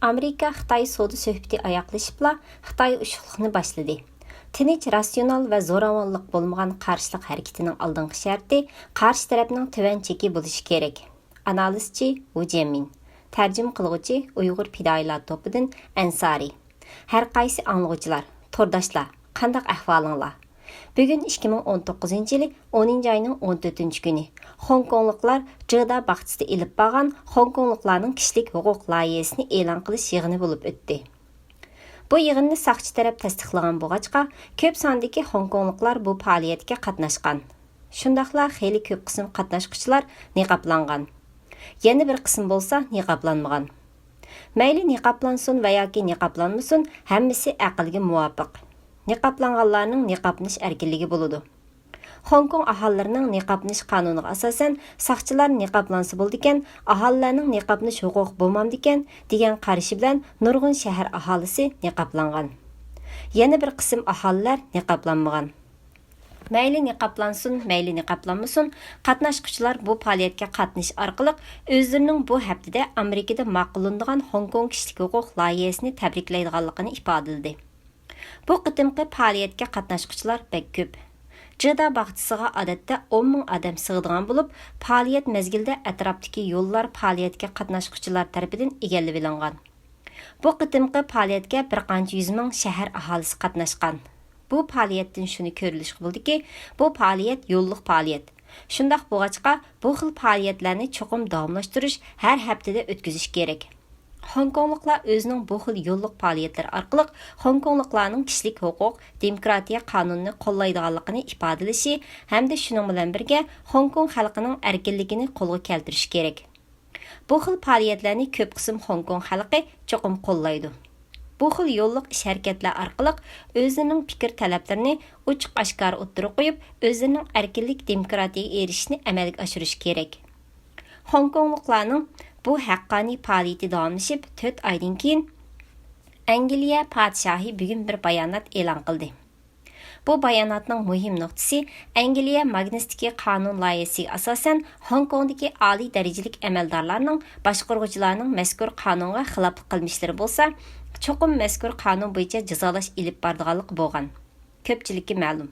Amerika Xitoy savdo söhbəti ayaqlaşıbla Xitoy ushliqni boshladi. Tinch, rasional va zo'ravonlik bo'lmagan qarshilik harakatining oldingi sharti qarshi tarafning tuvan cheki bo'lishi kerak. Analizchi Wu Jianmin, tarjima qiluvchi Uyg'ur fidoyilar to'pidan Ansari. Har qaysi anglag'uchilar, to'rdoshlar, qanday ahvolinglar? Bugun 2019-yili 10-oyning 14-kuni Hong Kongliklar Jida baxtsida ilib borgan Hong Kongliklarning kishilik huquq loyihasini e'lon qilish yig'ini bo'lib o'tdi. Bu yig'inni saqchi taraf tasdiqlagan bo'lg'achqa, ko'p sondagi Hong Kongliklar bu faoliyatga qatnashgan. Shundaqla xeyli ko'p qism qatnashuvchilar niqoblangan. Yana bir qism bo'lsa niqoblanmagan. Mayli niqoblansin va yoki niqoblanmasin, hammasi aqlga muvofiq. Niqoblanganlarning niqoblanish erkinligi bo'ladi. Hong Kong aholilarining niqoblanish qonuniga asosan saqchilar niqoblansa bo'ldikan, aholilarning niqoblanish huquqi bo'lmamdikan degan qarashi bilan nurg'un shahar aholisi niqoblangan. Yana bir qism aholilar niqoblanmagan. Mayli niqoblansin, mayli niqoblanmasin, qatnashuvchilar bu faoliyatga qatnashish orqali o'zlarining bu haftada Amerikada ma'qullangan Hong Kong kishilik huquq loyihasini tabriklaydiganligini ifodaladi. Bu qitimqi faoliyatga qatnashuvchilar bek ko'p. Jida baxtisiga odatda 10 ming odam sig'adigan bo'lib, faoliyat mezgilida atrofdagi yo'llar faoliyatga qatnashuvchilar tomonidan egallab olingan. Bu qitimqi faoliyatga bir qancha 100 ming shahar aholisi qatnashgan. Bu faoliyatdan shuni ko'rilish bo'ldiki, bu faoliyat yo'lliq faoliyat. Shundaq bo'lg'achqa, bu xil faoliyatlarni cho'qim davomlashtirish har haftada o'tkazish kerak. Hong Kongliklar o'zining bu xil yo'lliq faoliyatlari orqali Hong Kongliklarning kishilik huquq, demokratiya qonunini qo'llaydiganligini ifodalashi hamda shuning bilan birga Hong Kong xalqining erkinligini qo'lga keltirish kerak. Bu xil faoliyatlarni ko'p qism Hong Kong xalqi cho'qim qo'llaydi. Bu xil yo'lliq ish harakatlar orqali o'zining fikr talablarini ochiq-oshkor o'ttirib qo'yib, o'zining erkinlik, demokratiyaga erishishni amalga oshirish kerak. Hong Kongliklarning bu haqqoniy faoliyati davomlashib 4 oydan keyin Angliya podshohi bugun bir bayonot e'lon qildi. Bu bayonotning muhim nuqtasi Angliya Magnitsky qonun loyihasiga asosan Hong Kongdagi oliy darajalik amaldorlarning boshqaruvchilarning mazkur qonunga xiloflik qilmishlari bo'lsa, cho'qim mazkur qonun bo'yicha jazolash ilib bordiganligi bo'lgan. Ko'pchilikka ma'lum.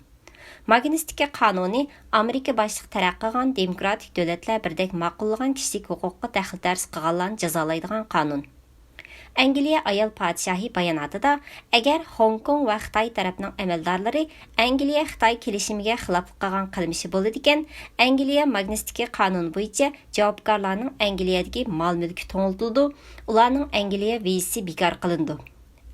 Magnitsky qonuni Amerika boshliq taraqqiygan demokratik davlatlar birdek ma'qullagan kishilik huquqqa daxldorsiz qilganlarni jazolaydigan qonun. Angliya ayol podshohi bayonotida agar Hong Kong va Xitoy tarafining amaldorlari Angliya Xitoy kelishimiga xiloflik qilgan qilmishi bo'ladi ekan, Angliya Magnitsky qonuni bo'yicha javobgarlarning Angliyadagi mol-mulki to'ngiltildi, ularning Angliya vizasi bekor qilindi.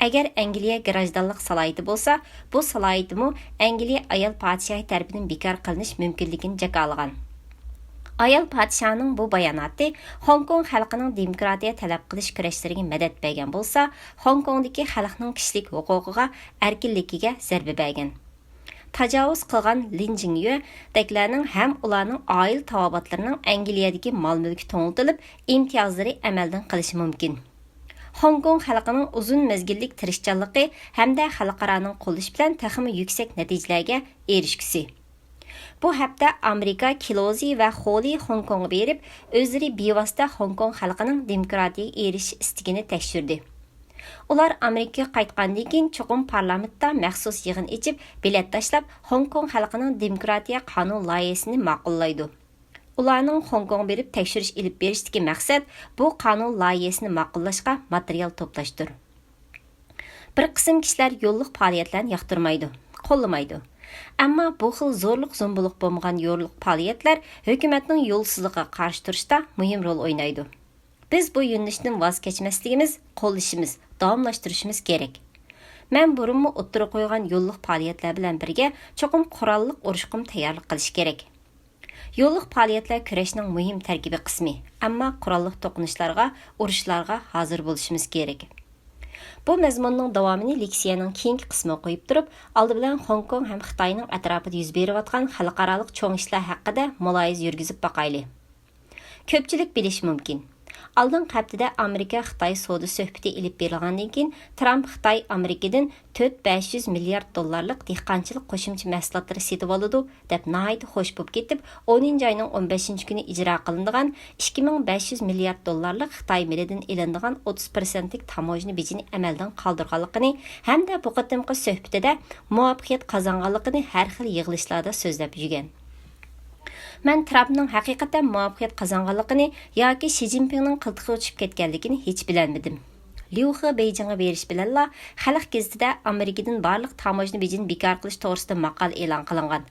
Agar Angliya grajdonlik salohiyati bo'lsa, bu salohiyatmi Angliya ayol podshohi tomonidan bekor qilinish mumkinligini jakolagan. Ayol podshohning bu bayonoti Hong Kong xalqining demokratiya talab qilish kurashlariga madad bergan bo'lsa, Hong Kongdagi xalqning kishilik huquqiga, erkinligiga zarba bergan. Tajovuz qilgan Lin Jingyue daklarning ham ularning oila tavobatlarining Angliyadagi mol-mulki to'ngiltilib, imtiyozlari amaldan qilishi mumkin. Hong Kong xalqining uzun mezgillik tirishchanligi hamda xalqaroning qo'llashi bilan texmi yuksak natijalarga erishgisi. Bu hafta Amerika Kilozi va Xoli Hong Kongga berib, o'zlari bevosita Hong Kong xalqining demokratiyaga erishish istigini tekshirdi. Ular Amerikaga qaytgandan keyin cho'qim parlamentda maxsus yig'in ichib, bilet tashlab Hong Kong xalqining demokratiya qonun loyihasini ma'qullaydi. Ularning Hong Kong berib tekshirish ilib berishdagi maqsad bu qonun loyihasini ma'qullashga material to'plashdir. Bir qism kishilar yo'lliq faoliyatlarni yoqtirmaydi, qo'llamaydi. Ammo bu xil zo'rliq zo'mbuliq bo'lmagan yo'lliq faoliyatlar hukumatning yo'lsizligiga qarshi turishda muhim rol o'ynaydi. Biz bu yo'nalishdan voz kechmasligimiz, qo'llashimiz, davomlashtirishimiz kerak. Men burunmi o'ttirib qo'ygan yo'lliq faoliyatlar bilan birga cho'qim qurolliq urushqim tayyorlik qilish kerak. Yo'lliq faoliyatlar kurashning muhim tarkibiy qismi, ammo qurolliq to'qinishlarga, urushlarga hozir bo'lishimiz kerak. Bu mazmunning davomini leksiyaning keyingi qismiga qo'yib turib, oldi bilan Hong Kong ham Xitoyning atrofida yuz berayotgan xalqaro cho'ng ishlar haqida muloyiza yurgizib boqayli. Ko'pchilik bilish mumkin. Алдыңғы haftada Amerika-Xitoy savdo suhbati ilib berilgandan keyin Tramp Xitoy Amerikadan 4-500 milliard dollarlik dehqonchilik qo'shimcha mahsulotlari setib oladi deb nihoyat xush bo'lib ketib, 10 oyning 15 kuni ijro qilinadigan 2500 milliard dollarlik Xitoy milidan ilinadigan 30%lik tamojna bejini amaldan qoldirganligini hamda bu qatimqi suhbatida muvaffaqiyat qozonganligini har xil yig'ilishlarda so'zlab yurgan. Mən Trumpның haqiqatan muvaffaqiyat qazanğanlığını yoki Xi Jinpingning qiltig'i uchib ketganligini hech bilolmadim. Liu He Beijingga berish bilanla Xalq gazetida Amerikadan barliq tamojna bejini bekor qilish to'g'risida maqol e'lon qilingan.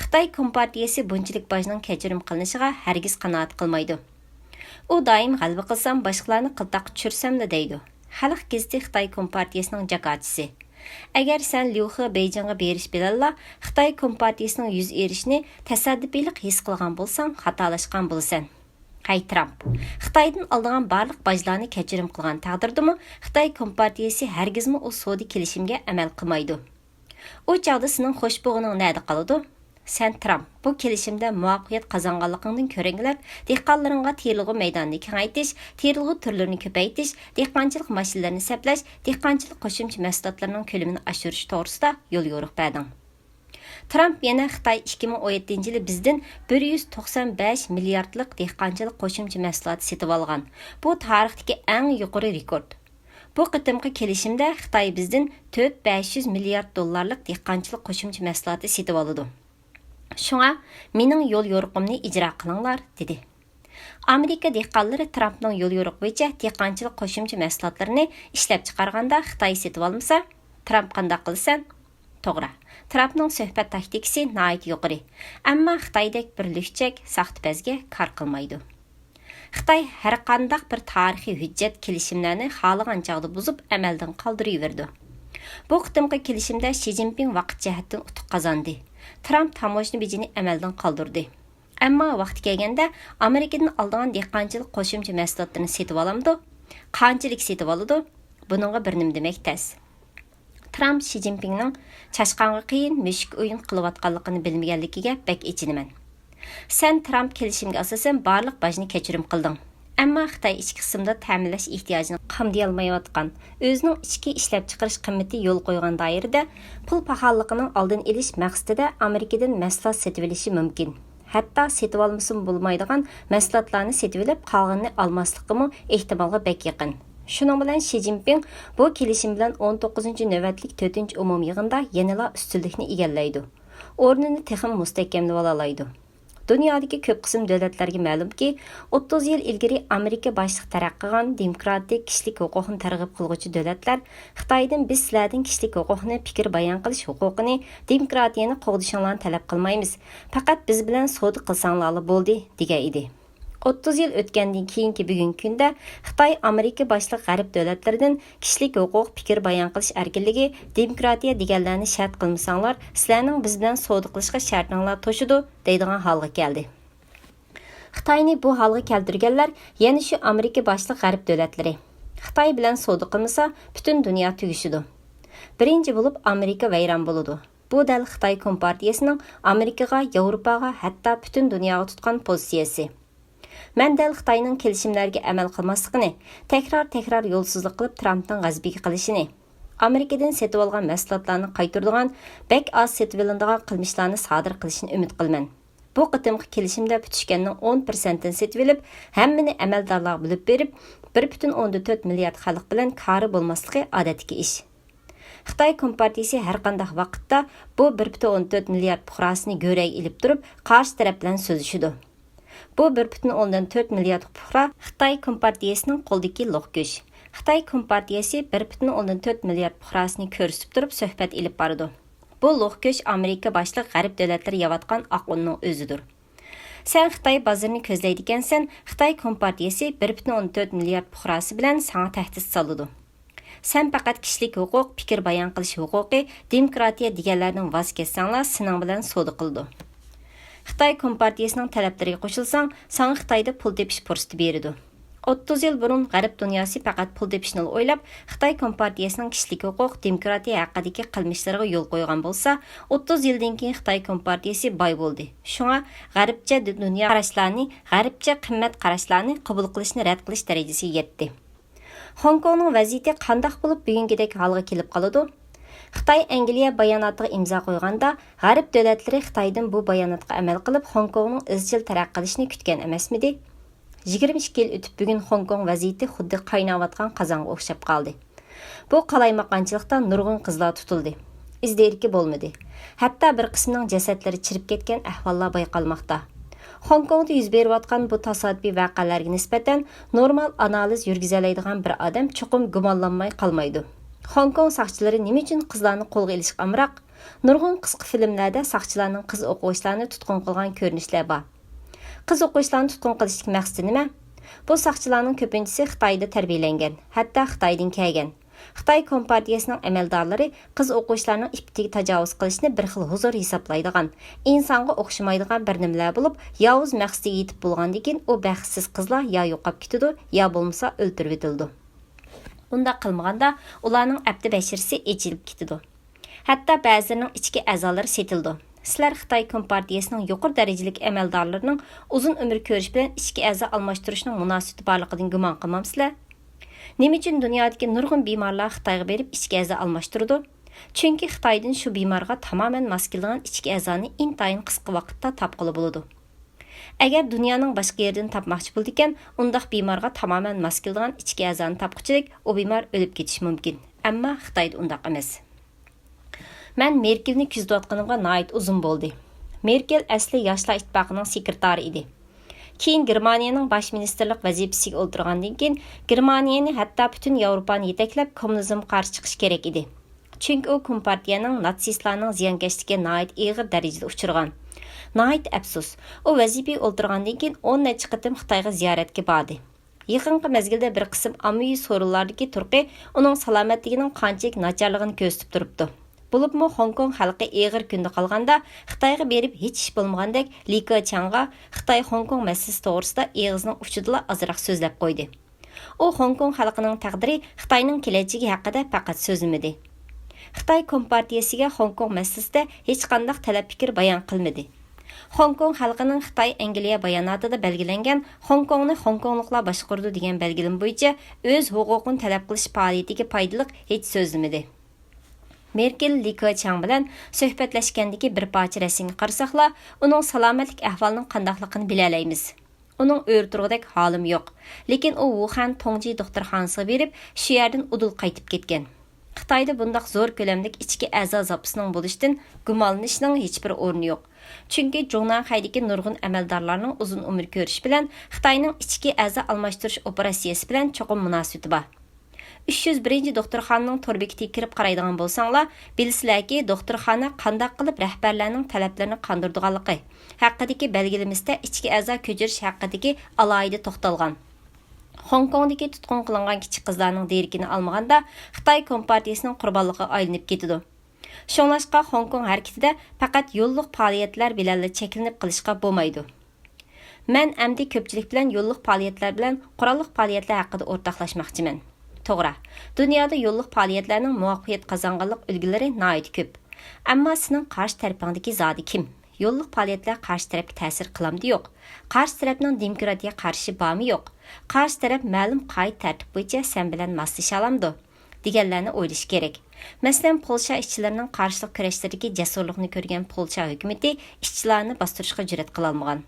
Xitoy Kompartiyasi bunchalik bojning kechirim qilinishiga hargiz qanoat qilmaydi. U doim g'alaba qilsam, boshqalarni qiltaq tushirsam deydi. Xalq gazeti Xitoy Kompartiyasining jakochisi. Agar sen Liu He Beijingga berish bilanla Xitoy Kompartiyasining yuz erishini tasadduqiylik his qilgan bo'lsang, xatolashgan bo'lasan. Hay Trump, Xitoydan oldigan barliq bojlarni kechirim qilgan taqdirdimi, Xitoy Kompartiyasi hargizmi o savdo kelishimga amal qilmaydi. U chaqda sening xushbug'ining nada qoladi? Sen Trump, bu kelishimda muvaffaqiyat qozonganligingdan ko'ringlab, dehqonlaringga terilg'u maydonini kengaytirish, terilg'u turlarini ko'paytirish, dehqonchilik mashinalarini saplash, dehqonchilik qo'shimcha mahsulotlarining ko'lamini oshirish to'g'risida yo'l yo'riq berding. Trump yana Xitoy 2017 yili bizdan 195 milliardlik dehqonchilik qo'shimcha mahsuloti setib olgan. Bu tarixdagi eng yuqori rekord. Bu qitimqi kelishimda Xitoy bizdan 4-500 milliard dollarlik dehqonchilik qo'shimcha mahsuloti setib oladi. Şuna mening yo'l yo'riqimni ijro qilinglar dedi. Amerika dehqonlari Trumpning yo'l yo'riq bo'yicha dehqonchilik qo'shimcha mahsulotlarini ishlab chiqarganda Xitoy setib olmasa, Trump qanday qilsan? To'g'ri. Trumpning suhbat taktikasi nihoyat yuqori. Ammo Xitoydek bir lükchak saxtbazga kor qilmaydi. Xitoy har qanday bir tarixiy hujjat kelishimlarni xohlagan chog'da buzib amaldan qoldiraverdi. Bu qitimqi kelishimda Xi Jinping vaqt jihatdan utuq qozondi. Trump tamojna bejini amaldan qoldirdi. Ammo vaqti kelganda Amerikadan oldigan dehqonchilik qo'shimcha mahsulotlarini setib olamdi. Qanchalik setib oladi? Buningga bir nim demak tas. Trump Xi Jinpingning chashqonga qiyin mushuk o'yin qilayotganligini bilmaganligiga bak echinaman. Sen Trump kelishimga asosan barliq bojni kechirim qilding. Ammo Xitoy ichki qismida ta'minlash ehtiyojini qamday olmayotgan, o'zining ichki ishlab chiqarish qimmati yo'l qo'ygan doirada pul paxalligining oldini olish maqsadida Amerikadan mahsulot setib olishi mumkin. Hatto setib olmasam bo'lmaydigan mahsulotlarni setib olib, qolganini olmasligimi ehtimolga bek yaqin. Shuning bilan Xi Jinping bu kelishim bilan 19-navbatlik 4-umum yig'inda yanada ustunlikni egallaydi. O'rnini texnik mustahkamlab olaydi. Dunyodagi ko'p qism davlatlarga ma'lumki, 30 yil ilgari Amerika boshliq taraqqiygan demokratik kishilik huquqini targ'ib qiluvchi davlatlar Xitoydan biz sizlardan kishilik huquqni fikr bayon qilish huquqini, demokratiyani qo'g'dishinglarni talab qilmaymiz. Faqat biz bilan savdo qilsanglar bo'ldi degan edi. 30 yil o'tgandan keyingi bugungi kunda Xitoy Amerika boshliq g'arb davlatlaridan kishilik huquq, fikr bayon qilish erkinligi, demokratiya deganlarni shart qilmasanglar, sizlarning biz bilan savdo qilishga shartinglar to'shidi deydigan holga keldi. Xitoyni bu holga keltirganlar yana shu Amerika boshliq g'arb davlatlari. Xitoy bilan savdo qilmasa, butun dunyo tugishidi. Birinchi bo'lib Amerika vayron bo'ladi. Bu dal Xitoy Kompartiyasining Amerikaga, Yevropaga, hatto butun dunyoga tutgan pozitsiyasi. Mən dəl Xitayning kelishimlarga amal qilmasligini, tekrar yo'lsizlik qilib Trumpning g'azbiga qilishini, Amerikadan setib olgan mahsulotlarni qaytaradigan, bek oz setib olinadigan qilmishlarni sodir qilishini umid qilaman. Bu qitimqi kelishimda butishganning 10%ni setib olib, hammani amaldorlarga bo'lib berib, 1.4 milliard xalq bilan kori bo'lmasligi odatdagi ish. Xitoy Kompartiyasi har qanday vaqtda bu 1.4 milliard puhrasini go'rak ilib turib, qarshi taraf bilan so'zishidi. Bu 1.4 milliard puhra Xitoy Kompartiyasining qo'ldagi loq go'sh. Xitoy Kompartiyasi 1.4 milliard puhrasini ko'rsatib turib suhbat ilib boradi. Bu loq go'sh Amerika boshliq g'arb davlatlari yavatgan aqlning o'zidir. Sen Xitoy bozorini ko'zlaydigansan, Xitoy Kompartiyasi 1.4 milliard puhrasi bilan sana tahdid soladi. Sen faqat kishilik huquq, fikr bayon qilish huquqi, demokratiya deganlarning voz kechsanglar, sening bilan savdo qildi. Xitoy Kompartiyasining talablariga qo'shilsang, sana Xitoyda pul tepish fursati beradi. 30 yıl burun G'arb dunyosi faqat pul tepishni o'ylab, Xitoy Kompartiyasining kishilik huquq, demokratiya haqidagi qilmishlariga yo'l qo'ygan bo'lsa, 30 yildan keyin Xitoy Kompartiyasi boy bo'ldi. Shunga G'arbcha dunyo qarashlarni, G'arbcha qimmat qarashlarni qabul qilishni rad qilish darajasiga yetdi. Hong Kongning vaziyati qanday bo'lib bugungidek holga kelib qoladi? Xitoy Angliya bayonotiga imzo qo'yganda, G'arb davlatlari Xitoydan bu bayonotga amal qilib, Hong Kongning izchil taraqqiy qilishini kutgan emasmidi? 22 yil o'tib bugun Hong Kong vaziyati xuddi qaynayotgan qozonga o'xshab qoldi. Bu qalaymaqonchilikda nurg'un qizlar tutildi. İzderki bo'lmadi. Hatto bir qismning jasadlari chirib ketgan ahvollar bayqalmoqda. Hong Kongda yuz berayotgan bu tasodifiy voqealarga nisbatan normal analiz yurgizalaydigan bir odam chuqur gumonlanmay qolmaydi. Hong Kong soqchilari nima uchun qizlarni qo'lga olishga amroq? Nurg'un qisqa filmlarda soqchilarning qiz o'quvchilarni tutqun qilgan ko'rinishlar bor. Qiz o'quvchilarni tutqun qilishning maqsadi nima? Bu soqchilarning ko'pinchisi Xitoyda tarbiyalangan, hatto Xitoydan kelgan. Xitoy Kompartiyasining amaldorlari qiz o'quvchilarning ippatiga tajovuz qilishni bir xil huzur hisoblaydigan, insonga o'xshamaydigan bir nimalar bo'lib, yovuz maqsadiga yetib bo'lgandan keyin u baxtsiz qizlar yo yo'qolib ketadi, yo bo'lmasa o'ldirib etildi. Bunda qilmaganda ularning abdi bashirsi echilib ketadi. Hatto ba'zilarining ichki a'zolari setildi. Sizlar Xitoy Kompartiyasining yuqori darajalik amaldorlarining uzun umr ko'rish bilan ichki a'zo almashtirishning munosabati borligidan gumon qilmamsizlar? Nima uchun dunyodagi nurg'un bemorlar Xitoyga berib ichki a'zo almashtirdi? Chunki Xitoydan shu bemorga tamoman mos kelgan ichki a'zoni intayin qisqa vaqtda topqili bo'ladi. Agar dunyoning boshqa yeridan topmoqchi bo'ldi ekan, undaq bemorga tamoman mos kelgan ichki a'zoni topquchilik, u bemor o'lib ketishi mumkin. Ammo Xitoyda undaq emas. Men Merkelni kuzatganimga nihoyat uzun bo'ldi. Merkel asli Yoshlar ittifoqining sekretari edi. Keyin Germaniyaning bosh ministerlik vazifasiga o'tirgandan keyin Germaniyani hatto butun Yevropani yetaklab kommunizmga qarshi chiqish kerak edi. Chunki u Kompartiyaning natsistlarning ziyonkashligiga nihoyat og'ir darajada uchirgan. Nihoyat afsus, u vazifaga o'tirgandan keyin 10 necha qatim Xitoyga ziyoratga bordi. Yaqinqi mezgilda bir qism ommaviy so'rovlardagi turqi uning salomatligining qanchalik nacharligini ko'rsatib turibdi. Bo'libmi Hong Kong xalqi og'ir kunda qolganda Xitoyga berib hech ish bo'lmagandek Li Keqiangga Xitoy Hong Kong masalasi to'g'risida og'zining uchida ozroq so'zlab qo'ydi. U Hong Kong xalqining taqdiri Xitoyning kelajagi haqida faqat so'zlamadi. Xitoy Kompartiyasiga Hong Kong masalasida hech qanday talab fikr bayon qilmadi. Hong Kong xalqining Xitoy Angliya bayonotida belgilangan Hong Kongni Hong Kongliklar boshqardi degan belgilim bo'yicha o'z huquqini talab qilish faoliyatiga foydali hech so'zlamadi. Merkel Li Keqiang bilan suhbatlashgandagi bir parcha rasmga qarasaqla, uning salomatlik ahvolining qandaqligini bila olamiz. Uning o'rturg'idek holim yo'q, lekin u Wuhan Tongji doktorxonasiga berib, shu yerdan udul qaytib ketgan. Xitoyda bundaq zo'r ko'lamlik ichki a'zo zapsining bo'lishidan gumonlanishning hech bir o'rni yo'q. Chunki Zhongnanxaydagi nurg'un amaldorlarning uzun umr ko'rish bilan Xitoyning ichki a'zo almashtirish operatsiyasi bilan cho'qim munosabati bor. 301 doktorxonaning to'rbekitiga kirib qaraydigan bo'lsanglar, bilasizlarki, doktorxona qanday qilib rahbarlarning talablarini qondirdiganligi haqidagi belgilamada ichki a'zo ko'chirish haqidagi alohida to'xtalgan. Hong Kongdagi tutqun qilingan kichik qizlarning derkini olmaganda Xitoy Kompartiyasining qurbonligiga aylanib ketadi. Shunlashqa Hong Kong harakatida faqat yo'lliq faoliyatlar bilan cheklanib qilishga bo'lmaydi. Men endi ko'pchilik bilan yo'lliq faoliyatlar bilan qurolliq faoliyatlar haqida o'rtoqlashmoqchiman. To'g'ri, dunyoda yo'lliq faoliyatlarning muvaffaqiyat qozonganlik ulgilari nihoyat ko'p. Ammo sizning qarshi tarafingdagi zodi kim? Yo'lliq faoliyatlar qarshi tarafga ta'sir qilamdi yo'q. Qarshi tarafning demokratiyaga qarshi bormi yo'q. Qarshi taraf ma'lum qoida tartib bo'yicha sen bilan moslasha olamdi deganlarni o'ylash kerak. Masalan, Polsha ishchilarining qarshilik kurashlaridagi jasurlikni ko'rgan Polsha hukumatı ishchilarni bostirishga jur'at qila olmagan.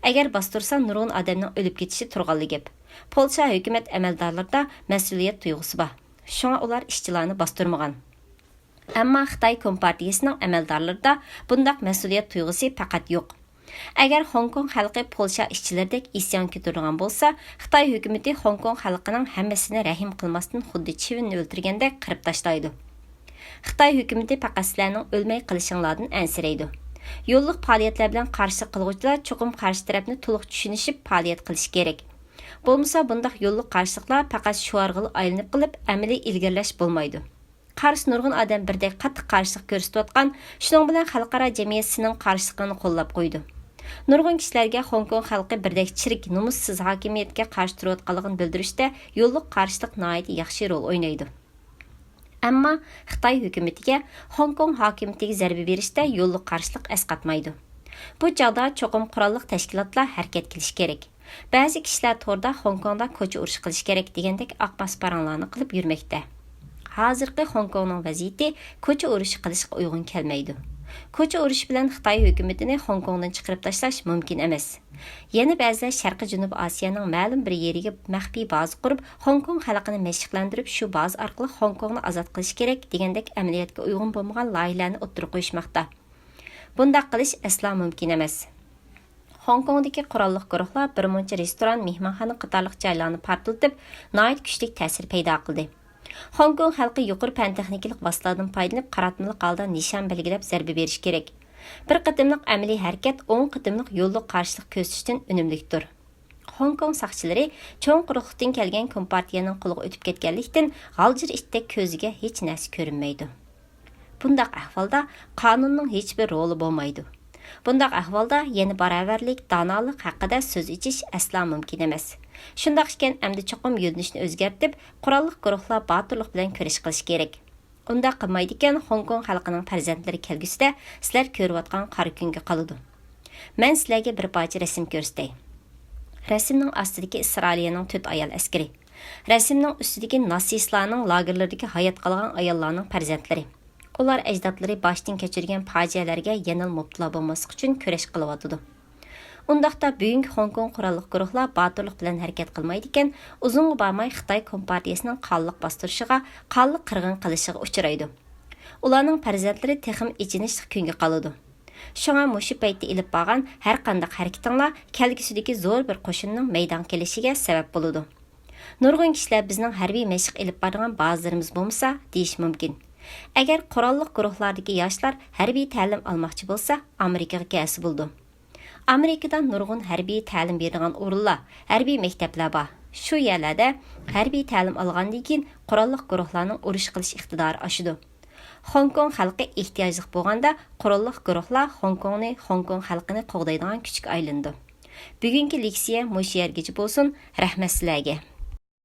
Agar bostirsa nurg'un odamning o'lib ketishi turganli gap. Polsha hukumat amaldorlarida mas'uliyat tuyg'usi bor. Shunga ular ishchilarni bostirmagan. Ammo Xitoy Kompartiyasining amaldorlarida bundaq mas'uliyat tuyg'usi faqat yo'q. Agar Hong Kong xalqi Polsha ishchilaridek isyon ko'targan bo'lsa, Xitoy hukumatı Hong Kong xalqining hammasini rahim qilmasdan xuddi chivinni o'ltirgandek qirib tashlaydi. Xitoy hukumatı faqat sizlarning o'lmay qilishinglardan ansiraydi. Yo'lliq faoliyatlar bilan qarshi qilguvchilar cho'qim qarshi tarafni to'liq tushunishib faoliyat qilish kerak. Bo'lmasa bundaq yo'lliq qarshiliklar faqat shuarg'il aylanib qilib amaliy ilgirlash bo'lmaydi. Qarshi nurg'un odam birdek qattiq qarshilik ko'rsatayotgan, shuning bilan xalqaro jamiyat sining qarshiligini qo'llab qo'ydi. Nurg'un kishilarga Hong Kong xalqi birdek chirik, nomussiz hokimiyatga qarshi turayotganligini bildirishda yo'lliq qarshilik nihoyatda yaxshi rol o'ynaydi. Ammo Xitoy hukumatiga Hong Kong hokimiyatiga zarba berishda yo'lliq qarshilik asqatmaydi. Bu chog'da cho'qim qurolliq tashkilotlar harakat qilish kerak. Ba'zi kishilar to'rda Hong Kongda ko'cha urush qilish kerak degandek aqmas paranglarni qilib yurmoqda. Hozirgi Hong Kongning vaziyati ko'cha urushi qilishga uyg'un kelmaydi. Ko'cha urushi bilan Xitoy hukumatini Hong Kongdan chiqarib tashlash mumkin emas. Yana ba'zilar Sharqiy Janubiy Osiyoning ma'lum bir yeriga maxfiy baza qurib, Hong Kong xalqini mashqlantirib, shu baza orqali Hong Kongni ozod qilish kerak degandek amaliyotga uyg'un bo'lmagan loyihalarni o'ttirib qo'yishmoqda. Bundaq qilish aslo mumkin emas. Hong Kongdagi qurolliq guruhlar bir muncha restoran, mehmonxona qatorliq joylarni portlatib, nihoyat kuchli ta'sir paydo qildi. Hong Kong xalqi yuqori fan-texnikalik vositalardan foydalanib, qaratmalik holda nishon belgilab zarba berish kerak. Bir qatimliq amaliy harakat 10 qatimliq yo'lliq qarshilik ko'rsatishdan unumlidir. Hong Kong saqchilari cho'ng quruqlikdan kelgan kompartiyaning qo'liga o'tib ketganlikdan g'aljir itdek ko'ziga hech narsa ko'rinmaydi. Bundaq ahvolda qonunning hech bir roli bo'lmaydi. Bundaq ahvolda yana barobarlik, donolik haqida so'z ichish aslo mumkin emas. Shundaq ekan, endi cho'qim yo'nalishni o'zgartib, qurolliq guruhlar botirlik bilan kurash qilish kerak. Unda qilmaydi ekan, Hong Kong xalqining farzandlari kelgusida sizlar ko'rayotgan qora kunga qoladi. Men sizlarga bir parcha rasm ko'rsatay. Rasmning ostidagi Isroiliyaning 4 ayol askari. Rasmning ustidagi nasistlarning lagerlaridagi hayot qolgan ayollarning farzandlari. Ular ajdodlari boshdan kechirgan fojialarga yanil mubtalo bo'lmaslik uchun kurash qilyotdi. Undaqda bugungi Hong Kong qurolliq guruhlar botirlik bilan harakat qilmaydi ekan, uzunga bormay Xitoy kompartiyasining qonliq bostirishiga, qonliq qirg'in qilishiga uchraydi. Ularning farzandlari texim ichinishli kunga qoladi. Shunga mushu paytda ilib borgan har qanday harakatinglar kelgusidagi zo'r bir qo'shinning maydon kelishiga sabab bo'ladi. Nurg'un kishilar bizning harbiy mashq ilib borgan ba'zilarimiz bo'lmasa, deyish mumkin. Agar qurolliq guruhlardagi yoshlar harbiy ta'lim olmoqchi bo'lsa, Amerikaga kelsa bo'ldi. Amerikada nurg'un harbiy ta'lim beradigan o'rinlar, harbiy maktablar bor. Shu yerlarda harbiy ta'lim olgandan keyin qurolliq guruhlarning urush qilish iqtidori oshadi. Hong Kong xalqi ehtiyojli bo'lganda qurolliq guruhlar Hong Kong xalqini qo'g'daydigan kuchga aylandi. Bugungi leksiya mush yergacha bo'lsin. Rahmat sizlarga.